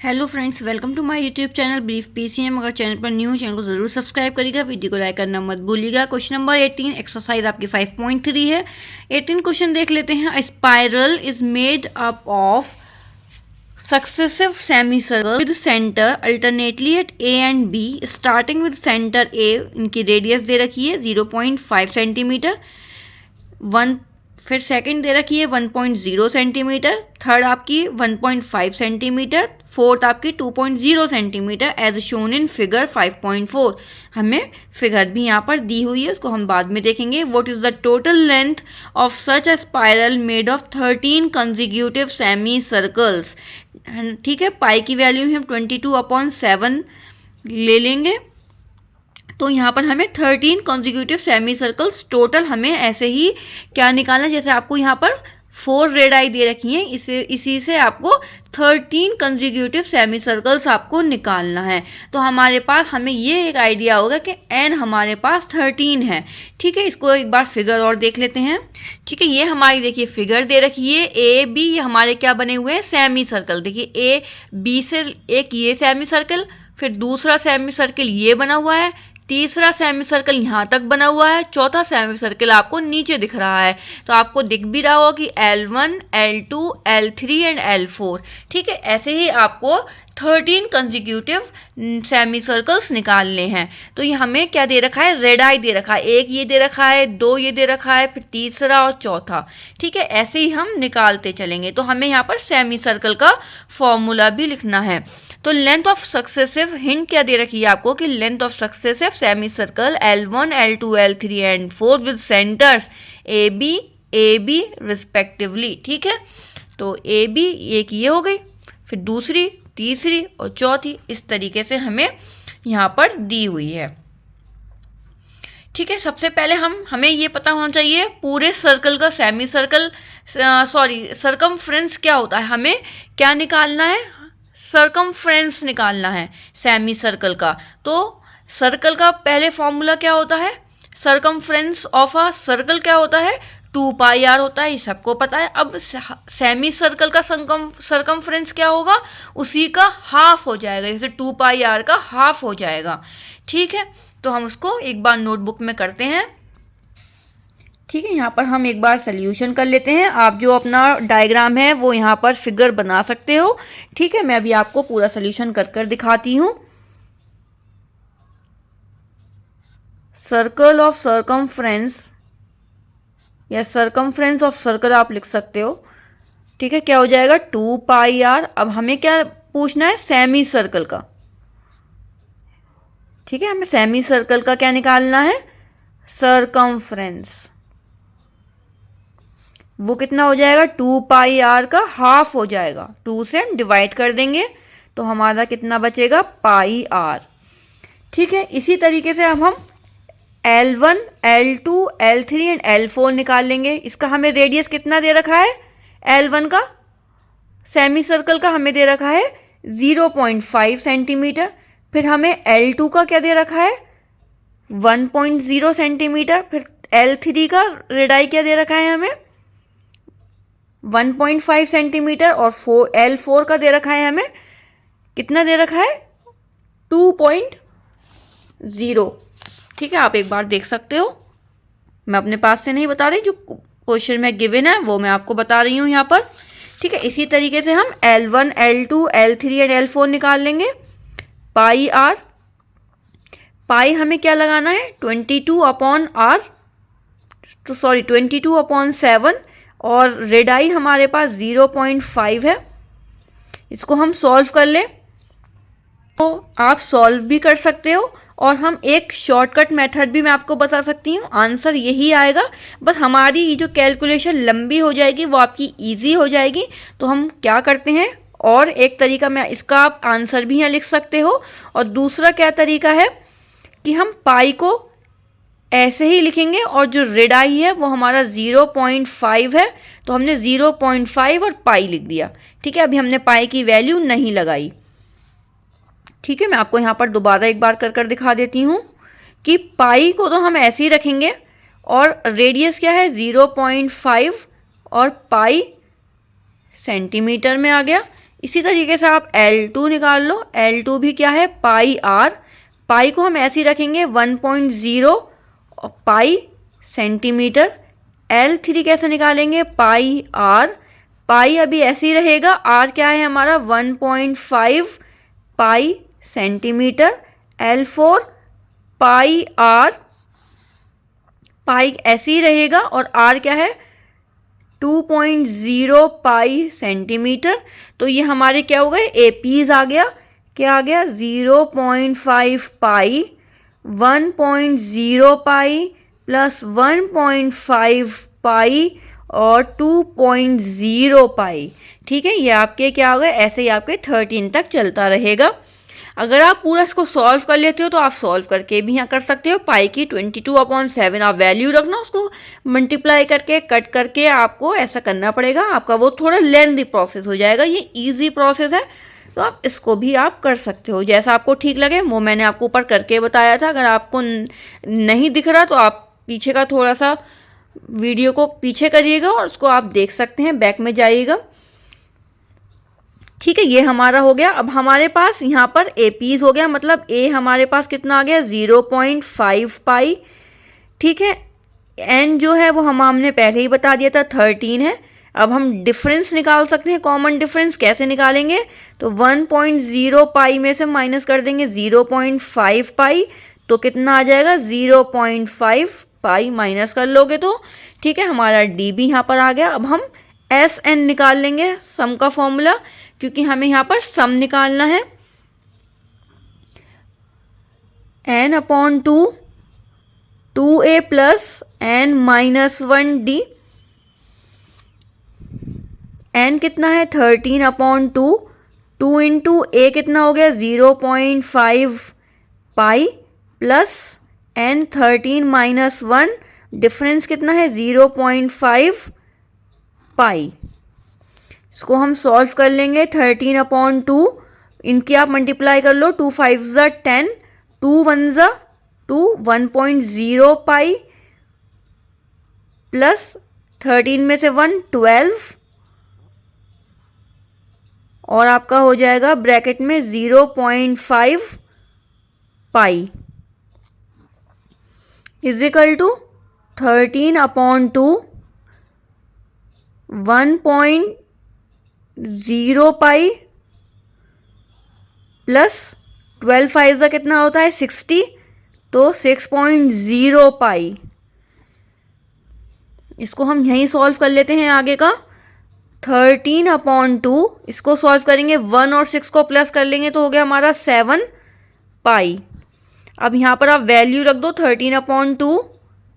Hello friends, welcome to my YouTube channel brief PCM. अगर channel पर new channel को ज़रूर सब्सक्राइब करिएगा, वीडियो को लाइक करना मत भूलिएगा। क्वेश्चन नंबर 18 एक्सरसाइज आपकी 5.3 है। 18 क्वेश्चन देख लेते हैं। Spiral is made up of successive semicircle with centre alternately at A and B. Starting with centre A, इनकी रेडियस दे रखी है 0.5 सेंटीमीटर, फिर सेकंड दे रखी है 1.0 सेंटीमीटर, थर्ड आपकी 1.5 सेंटीमीटर, फोर्थ आपकी 2.0 centimetre as shown in figure 5.4। हमें फिगर भी यहाँ पर दी हुई है, उसको हम बाद में देखेंगे। What is the total length of such a spiral made of 13 consecutive semi circles. ठीक है, पाई की वैल्यू हम 22/7 ले लेंगे। तो यहाँ पर हमें 13 कॉन्जिक्यूटिव सेमी सर्कल्स टोटल हमें ऐसे ही क्या निकालना है, जैसे आपको यहाँ पर 4 रेड आई दे रखी हैं, इसी से आपको 13 कंजिक्यूटिव सेमी सर्कल्स आपको निकालना है। तो हमारे पास हमें ये एक आइडिया होगा कि n हमारे पास 13 है। ठीक है, इसको एक बार फिगर और देख लेते हैं। ठीक है, ये हमारी देखिए फिगर दे रखी है ए बी, ये हमारे क्या बने हुए हैं, सेमी सर्कल। देखिए ए बी से एक ये सेमी सर्कल, फिर दूसरा सेमी सर्कल ये बना हुआ है, तीसरा सेमी सर्कल यहाँ तक बना हुआ है, चौथा सेमी सर्कल आपको नीचे दिख रहा है। तो आपको दिख भी रहा होगा कि L1, L2, L3 and L4। ठीक है, ऐसे ही आपको 13 कंजिक्यूटिव सेमी सर्कल्स निकालने हैं। तो ये हमें क्या दे रखा है, रेड आई दे रखा है, एक ये दे रखा है, दो ये दे रखा है, फिर तीसरा और चौथा। ठीक है, ऐसे ही हम निकालते चलेंगे। तो हमें यहाँ पर सेमी सर्कल का फॉर्मूला भी लिखना है। तो लेंथ ऑफ सक्सेसिव हिंट क्या दे रखी है आपको कि length of successive semi circle L1, L2, L3 and 4 with centres A B respectively. ठीक है, तो ए बी एक ये हो गई, फिर दूसरी, तीसरी और चौथी, इस तरीके से हमें यहाँ पर दी हुई है। ठीक है, सबसे पहले हमें ये पता होना चाहिए पूरे सर्कल का सेमी सर्कल सरकमफ्रेंस क्या होता है। हमें क्या निकालना है, सरकमफ्रेंस निकालना है सेमी सर्कल का। तो सर्कल का पहले फॉर्मूला क्या होता है, सरकमफ्रेंस ऑफ अ सर्कल क्या होता है, 2πr होता है, ये सबको पता है। अब सेमी सर्कल का सरकमफ्रेंस क्या होगा, उसी का हाफ हो जाएगा, जैसे 2πr का हाफ हो जाएगा। ठीक है, तो हम उसको एक बार नोटबुक में करते हैं। ठीक है, यहाँ पर हम एक बार सोल्यूशन कर लेते हैं। आप जो अपना डायग्राम है वो यहाँ पर फिगर बना सकते हो। ठीक है, मैं अभी आपको पूरा सोल्यूशन कर कर दिखाती हूँ। सर्कल ऑफ सरकमफ्रेंस या सरकमफ्रेंस ऑफ सर्कल आप लिख सकते हो। ठीक है, क्या हो जाएगा 2πr। अब हमें क्या पूछना है, सेमी सर्कल का। ठीक है, हमें सेमी सर्कल का क्या निकालना है, सरकमफ्रेंस। वो कितना हो जाएगा, 2πr का हाफ हो जाएगा, 2 से हम डिवाइड कर देंगे तो हमारा कितना बचेगा, πr। ठीक है, इसी तरीके से हम L1, L2, L3 and L4 निकाल लेंगे। इसका हमें रेडियस कितना दे रखा है, L1 का सेमी सर्कल का हमें दे रखा है 0.5 सेंटीमीटर, फिर हमें L2 का क्या दे रखा है 1.0 सेंटीमीटर, फिर L3 का रेडाई क्या दे रखा है हमें 1.5 सेंटीमीटर, और L4 का दे रखा है हमें कितना दे रखा है 2.0। ठीक है, आप एक बार देख सकते हो, मैं अपने पास से नहीं बता रही, जो क्वेश्चन में गिवन है वो मैं आपको बता रही हूँ यहाँ पर। ठीक है, इसी तरीके से हम L1, L2, L3 and L4 निकाल लेंगे। πr, पाई हमें क्या लगाना है 22/7, और रेडाई हमारे पास 0.5 है। इसको हम सॉल्व कर लें तो आप सॉल्व भी कर सकते हो, और हम एक शॉर्टकट मेथड भी मैं आपको बता सकती हूँ, आंसर यही आएगा। बस हमारी ये जो कैलकुलेशन लंबी हो जाएगी वो आपकी इजी हो जाएगी। तो हम क्या करते हैं, और एक तरीका मैं इसका आप आंसर भी यहाँ लिख सकते हो, और दूसरा क्या तरीका है कि हम पाई को ऐसे ही लिखेंगे, और जो रेडाई है वो हमारा 0.5 है, तो हमने 0.5 और पाई लिख दिया। ठीक है, अभी हमने पाई की वैल्यू नहीं लगाई। ठीक है, मैं आपको यहाँ पर दोबारा एक बार कर कर दिखा देती हूँ कि पाई को तो हम ऐसे ही रखेंगे, और रेडियस क्या है 0.5 और पाई सेंटीमीटर में आ गया। इसी तरीके से आप L2 निकाल लो। L2 भी क्या है, पाई आर। पाई को हम ऐसे ही रखेंगे 1.0 पाई सेंटीमीटर। L3 कैसे निकालेंगे, पाई आर। पाई अभी ऐसे ही रहेगा, आर क्या है हमारा 1.5 पाई सेंटीमीटर। L4 पाई आर, पाई ऐसे ही रहेगा और आर क्या है 2.0 पाई सेंटीमीटर। तो ये हमारे क्या हो गए, एपीज आ गया। क्या आ गया, 0.5 पाई, 1.0 पाई प्लस 1.5 पाई और 2.0 पाई। ठीक है, ये आपके क्या हो गए, ऐसे ही आपके 13 तक चलता रहेगा। अगर आप पूरा इसको सॉल्व कर लेते हो तो आप सॉल्व करके भी यहाँ कर सकते हो। पाई की 22/7 आप वैल्यू रखना, उसको मल्टीप्लाई करके कट करके आपको ऐसा करना पड़ेगा। आपका वो थोड़ा लेंथी प्रोसेस हो जाएगा, ये इजी प्रोसेस है, तो आप इसको भी आप कर सकते हो जैसा आपको ठीक लगे। वो मैंने आपको ऊपर करके बताया था। अगर आपको नहीं दिख रहा तो आप पीछे का थोड़ा सा वीडियो को पीछे करिएगा और उसको आप देख सकते हैं, बैक में जाइएगा। ठीक है, ये हमारा हो गया। अब हमारे पास यहाँ पर एपीज हो गया, मतलब ए हमारे पास कितना आ गया 0.5 पाई। ठीक है, एन जो है वो हमने पहले ही बता दिया था 13 है। अब हम डिफरेंस निकाल सकते हैं, कॉमन डिफरेंस कैसे निकालेंगे, तो 1.0 पाई में से माइनस कर देंगे 0.5 पाई, तो कितना आ जाएगा 0.5 पाई माइनस कर लोगे तो। ठीक है, हमारा डी भी यहाँ पर आ गया। अब हम एस एन निकाल लेंगे, सम का फॉर्मूला, क्योंकि हमें यहाँ पर सम निकालना है। n/2 2a plus n-1d। n कितना है 13/2, 2 इंटू ए कितना हो गया 0.5 pi plus n 13 minus 1, difference कितना है 0.5 पाई। इसको हम सॉल्व कर लेंगे। 13/2 इनकी आप मल्टीप्लाई कर लो, 2 5 ज़ा 10, 2 1 ज़ा 2, 1.0 पाई प्लस 13 में से 1 12 और आपका हो जाएगा ब्रैकेट में 0.5 pi is equal to 13/2 1.0 pi plus 12 5 का कितना होता है 60, तो 6.0 पाई। इसको हम यहीं सॉल्व कर लेते हैं आगे का। 13/2 इसको सॉल्व करेंगे, 1 और 6 को प्लस कर लेंगे तो हो गया हमारा 7 पाई। अब यहाँ पर आप वैल्यू रख दो 13/2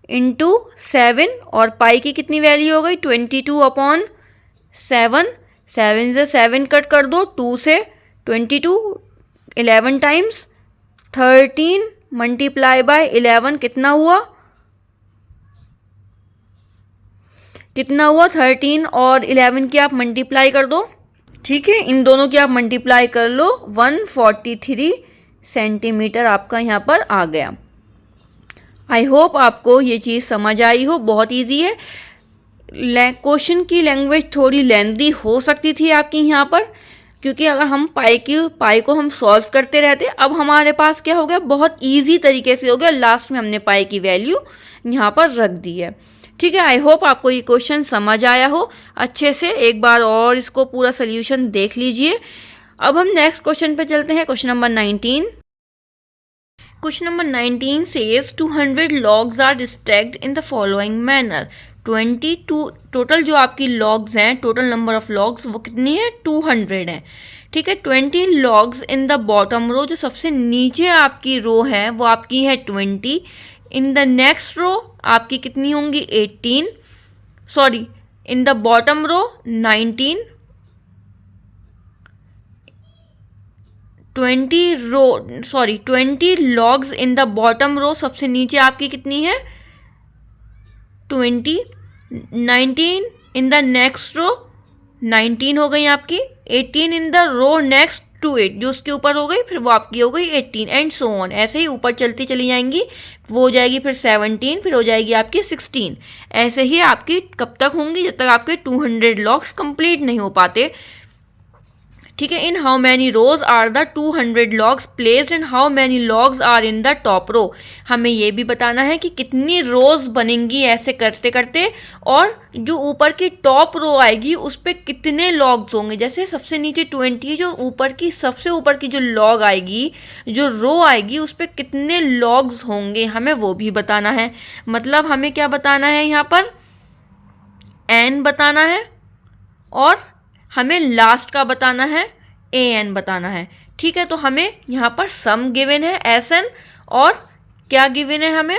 इंटू 7 और पाई की कितनी वैल्यू हो गई 22/7। 7 से 7 कट कर दो, 2 से 22 11 टाइम्स 13 मल्टीप्लाई बाय 11 कितना हुआ 13 और 11 की आप मल्टीप्लाई कर दो। ठीक है, इन दोनों की आप मल्टीप्लाई कर लो, 143 सेंटीमीटर आपका यहाँ पर आ गया। आई होप आपको ये चीज़ समझ आई हो, बहुत इजी है। क्वेश्चन की लैंग्वेज थोड़ी लेंदी हो सकती थी आपकी यहाँ पर, क्योंकि अगर हम पाई को हम सॉल्व करते रहते, अब हमारे पास क्या हो गया बहुत इजी तरीके से हो गया, लास्ट में हमने पाई की वैल्यू यहाँ पर रख दी है। ठीक है, आई होप आपको ये क्वेश्चन समझ आया हो अच्छे से। एक बार और इसको पूरा सोल्यूशन देख लीजिए। अब हम नेक्स्ट क्वेश्चन पे चलते हैं, question number 19। Question number 19 says 200 logs are stacked in the following manner। 22 total जो आपकी लॉग्स हैं, टोटल नंबर ऑफ लॉग्स वो कितनी है 200 है। ठीक है, 20 logs in the bottom row, जो सबसे नीचे आपकी रो है वो आपकी है 20। इन द नेक्स्ट रो आपकी कितनी होंगी 18, sorry in the bottom row 19। 20 logs in the bottom row, सबसे नीचे आपकी कितनी है 20। 19 इन द नेक्स्ट रो 19 हो गई आपकी। 18 in the row next to it, जो उसके ऊपर हो गई फिर वो आपकी हो गई 18 एंड सो ऑन, ऐसे ही ऊपर चलती चली जाएंगी। वो हो जाएगी फिर 17, फिर हो जाएगी आपकी 16। ऐसे ही आपकी कब तक होंगी जब तक आपके 200 लॉग्स कंप्लीट नहीं हो पाते। ठीक है, in how many rows are the 200 logs placed and how many logs are in the top row. हमें ये भी बताना है कि कितनी रोज बनेंगी ऐसे करते करते, और जो ऊपर की टॉप रो आएगी उस पर कितने लॉग्स होंगे। जैसे सबसे नीचे 20 है, जो ऊपर की सबसे ऊपर की जो लॉग आएगी, जो रो आएगी, उस पर कितने लॉग्स होंगे, हमें वो भी बताना है। मतलब हमें क्या बताना है यहाँ पर, n बताना है, और हमें लास्ट का बताना है an बताना है। ठीक है, तो हमें यहाँ पर सम गिवन है sn, और क्या गिवन है हमें।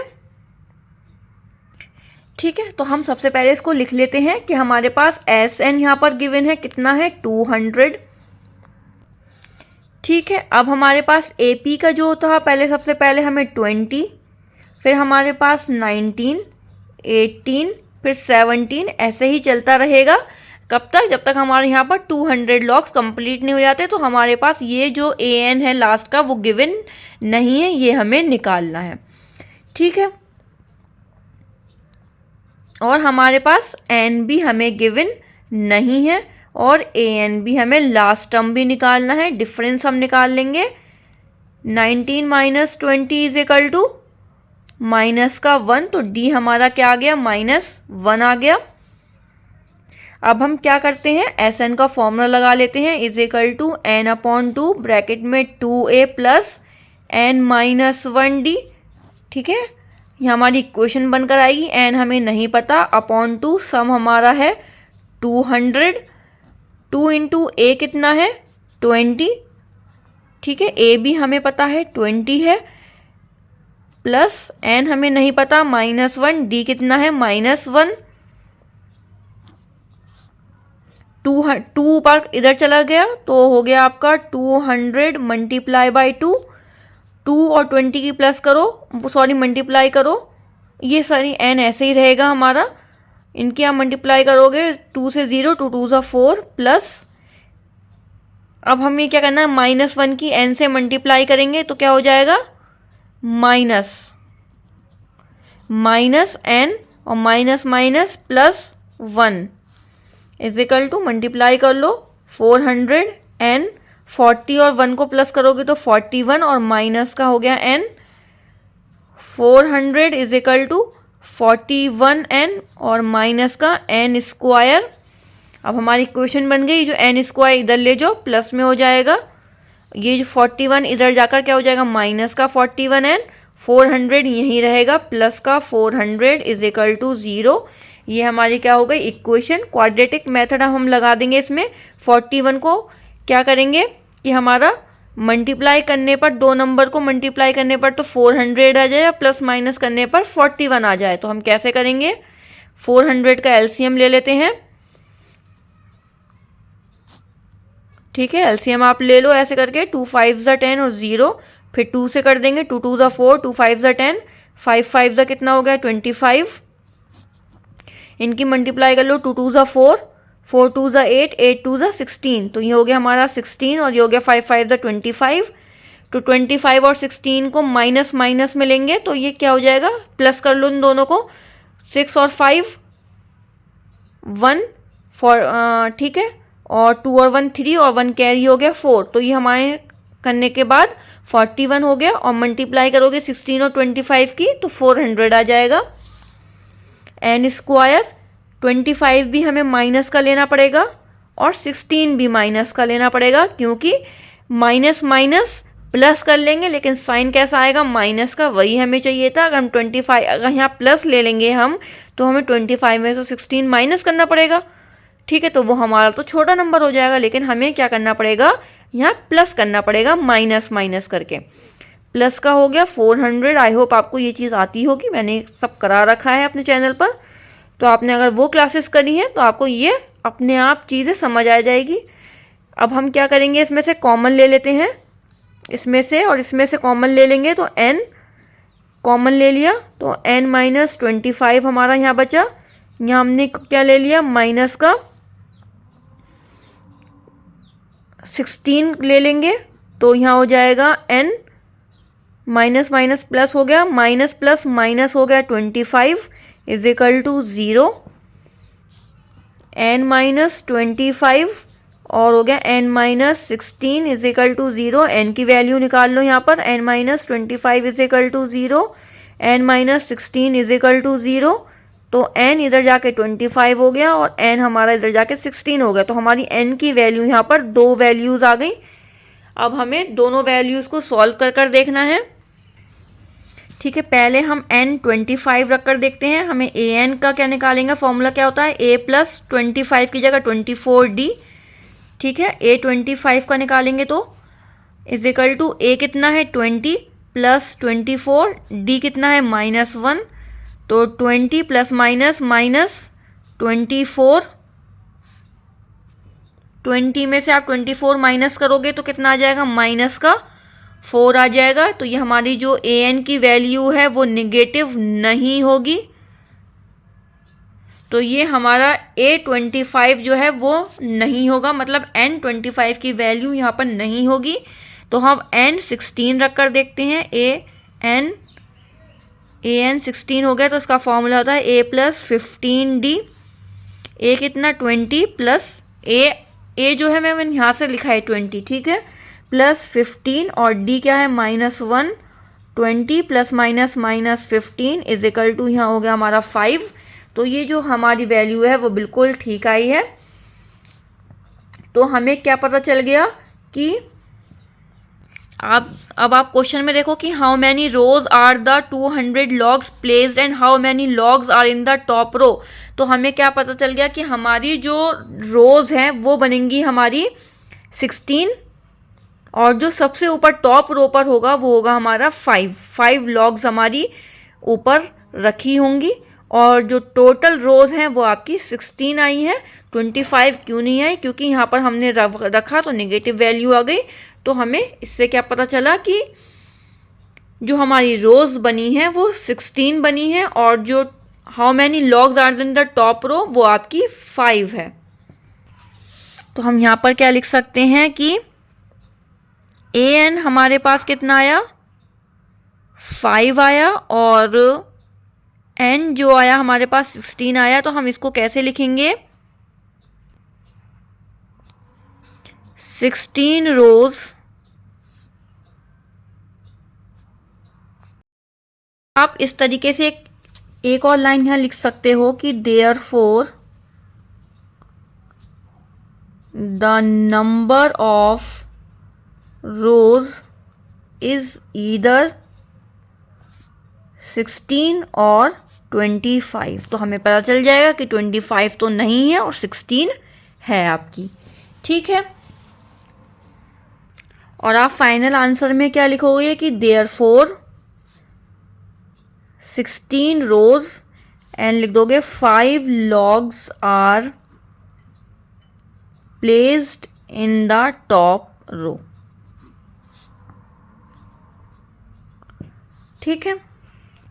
ठीक है, तो हम सबसे पहले इसको लिख लेते हैं कि हमारे पास sn यहाँ पर गिवन है, कितना है 200। ठीक है, अब हमारे पास AP का जो था, पहले सबसे पहले हमें 20, फिर हमारे पास 19, 18, फिर 17, ऐसे ही चलता रहेगा। कब तक, जब तक हमारे यहाँ पर 200 लॉग्स कंप्लीट नहीं हो जाते। तो हमारे पास ये जो an है लास्ट का, वो गिवन नहीं है, ये हमें निकालना है। ठीक है, और हमारे पास n भी हमें गिवन नहीं है, और an भी हमें लास्ट टर्म भी निकालना है। डिफरेंस हम निकाल लेंगे, 19 minus 20 is equal to minus का 1, तो d हमारा क्या आ गया, -1 आ गया। अब हम क्या करते हैं, एस एन का फॉर्मूला लगा लेते हैं, is equal to n/2 bracket में 2a प्लस n-1d। ठीक है, ये हमारी इक्वेशन बनकर आएगी। n हमें नहीं पता, /2 सम हमारा है 200, 2 इंटू a कितना है 20। ठीक है, a भी हमें पता है 20 है, प्लस n हमें नहीं पता -1, d कितना है -1। 2 पर इधर चला गया तो हो गया आपका 200 मल्टीप्लाई बाई 2। 2 और 20 की प्लस करो, सॉरी मल्टीप्लाई करो, ये सारी n ऐसे ही रहेगा हमारा। इनकी आप मल्टीप्लाई करोगे, 2 से 0, 2 2 ज़ा 4 प्लस, अब हमें क्या करना है, -1 की n से मल्टीप्लाई करेंगे तो क्या हो जाएगा, माइनस n और minus minus plus 1 is equal to, multiply कर लो 400 n, 40 और 1 को प्लस करोगे तो 41, और माइनस का हो गया n, 400 is equal to 41n और माइनस का n स्क्वायर। अब हमारी इक्वेशन बन गई, जो n स्क्वायर इधर ले जाओ प्लस में हो जाएगा, ये जो 41 इधर जाकर क्या हो जाएगा, माइनस का 41n, 400 यहीं रहेगा, प्लस का 400 इज इक्वल टू 0। ये हमारी क्या हो गई इक्वेशन। क्वाड्रेटिक मेथड हम लगा देंगे इसमें। 41 को क्या करेंगे कि हमारा मल्टीप्लाई करने पर, दो नंबर को मल्टीप्लाई करने पर तो 400 आ जाए, या प्लस माइनस करने पर 41 आ जाए। तो हम कैसे करेंगे, 400 का एलसीएम ले लेते हैं। ठीक है, एलसीएम आप ले लो ऐसे करके, 2 5 ज़ा 10 और 0, फिर 2 से कर देंगे, 2 2 ज़ा 4, 2 5 ज़ा 10, 5 5 ज़ा कितना हो गया 25। इनकी मल्टीप्लाई कर लो, 2 2 ज़ा 4, 4 2 ज़ा 8, 8 2 ज़ा 16, तो ये हो गया हमारा 16, और ये हो गया 5 5 ज़ा 25। तो 25 और 16 को माइनस माइनस में लेंगे तो ये क्या हो जाएगा, प्लस कर लो इन दोनों को, 6 और 5 1 4, ठीक है, और 2 और 1 3, और 1 कैरी हो गया 4। तो ये हमारे करने के बाद 41 हो गया, और मल्टीप्लाई करोगे 16 और 25 की तो 400 आ जाएगा। n स्क्वायर, 25 भी हमें माइनस का लेना पड़ेगा और 16 भी माइनस का लेना पड़ेगा, क्योंकि माइनस माइनस प्लस कर लेंगे लेकिन साइन कैसा आएगा, माइनस का, वही हमें चाहिए था। अगर हम 25, अगर यहाँ प्लस ले लेंगे हम, तो हमें 25 में से 16 माइनस करना पड़ेगा। ठीक है, तो वो हमारा तो छोटा नंबर हो जाएगा, लेकिन हमें क्या करना पड़ेगा, यहाँ प्लस करना पड़ेगा, माइनस माइनस करके। प्लस का हो गया 400। आई होप आपको ये चीज़ आती होगी, मैंने सब करा रखा है अपने चैनल पर, तो आपने अगर वो क्लासेस करी हैं तो आपको ये अपने आप चीज़ें समझ आ जाएगी। अब हम क्या करेंगे, इसमें से कॉमन ले लेते हैं, इसमें से और इसमें से कॉमन ले लेंगे, तो n कॉमन ले लिया तो n माइनस 25 हमारा यहाँ बचा। यहाँ हमने क्या ले लिया, माइनस का 16 ले लेंगे, तो यहाँ हो जाएगा n माइनस माइनस प्लस हो गया, माइनस प्लस माइनस हो गया 25 is equal to 0। n minus 25 और हो गया n minus 16 is equal to 0। n की वैल्यू निकाल लो यहाँ पर, n minus 25 is equal to 0, n minus 16 is equal to 0। तो n इधर जाके 25 हो गया और n हमारा इधर जाके 16 हो गया। तो हमारी n की वैल्यू यहाँ पर दो वैल्यूज़ आ गई। अब हमें दोनों वैल्यूज़ को सॉल्व कर कर देखना है। ठीक है, पहले हम n 25 रख कर देखते हैं। हमें a n का क्या निकालेंगे, फॉर्मूला क्या होता है, a प्लस 25 की जगह 24d। ठीक है, a 25 का निकालेंगे तो इज इक्वल टू a कितना है 20 प्लस 24, d कितना है -1, तो 20 प्लस माइनस माइनस 24, 20 में से आप 24 माइनस करोगे तो कितना आ जाएगा, माइनस का 4 आ जाएगा। तो ये हमारी जो a n की वैल्यू है वो निगेटिव नहीं होगी। तो ये हमारा a25 जो है वो नहीं होगा, मतलब n25 की वैल्यू यहाँ पर नहीं होगी। तो हम n16 रख कर देखते हैं। an 16 हो गया तो इसका फॉर्मूला होता है a प्लस 15d। a कितना 20 प्लस a जो है मैंने यहाँ से लिखा है 20, ठीक है, प्लस 15 और d क्या है -1। 20 plus minus minus 15 is equal to यहाँ हो गया हमारा 5। तो ये जो हमारी वैल्यू है वो बिल्कुल ठीक आई है। तो हमें क्या पता चल गया कि अब आप क्वेश्चन में देखो कि how many rows are the 200 logs placed and how many logs are in the top row. तो हमें क्या पता चल गया कि हमारी जो रोज हैं वो बनेंगी हमारी 16 और जो सबसे ऊपर टॉप रो पर होगा वो होगा हमारा 5 लॉग्स हमारी ऊपर रखी होंगी। और जो टोटल रोज हैं वो आपकी 16 आई है, 25 क्यों नहीं आई, क्योंकि यहाँ पर हमने रखा तो नेगेटिव वैल्यू आ गई। तो हमें इससे क्या पता चला कि जो हमारी रोज बनी है वो 16 बनी है और जो how many logs are in the top row वो आपकी 5 है। तो हम यहाँ पर क्या लिख सकते हैं कि an हमारे पास कितना आया, 5 आया, और n जो आया हमारे पास 16 आया। तो हम इसको कैसे लिखेंगे, 16 रोज आप इस तरीके से एक और लाइन यहाँ लिख सकते हो कि therefore the number of rose is either 16 और 25। तो हमें पता चल जाएगा कि 25 तो नहीं है और 16 है आपकी। ठीक है, और आप फाइनल आंसर में क्या लिखोगे कि देयरफॉर 16 रोज एंड लिख दोगे 5 logs are placed in the top row. ठीक है,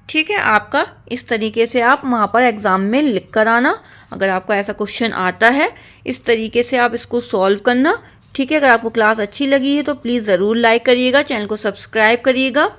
ठीक है, आपका इस तरीके से आप वहाँ पर एग्ज़ाम में लिख कर आना। अगर आपको ऐसा क्वेश्चन आता है इस तरीके से आप इसको सॉल्व करना। ठीक है, अगर आपको क्लास अच्छी लगी है तो प्लीज़ ज़रूर लाइक करिएगा, चैनल को सब्सक्राइब करिएगा।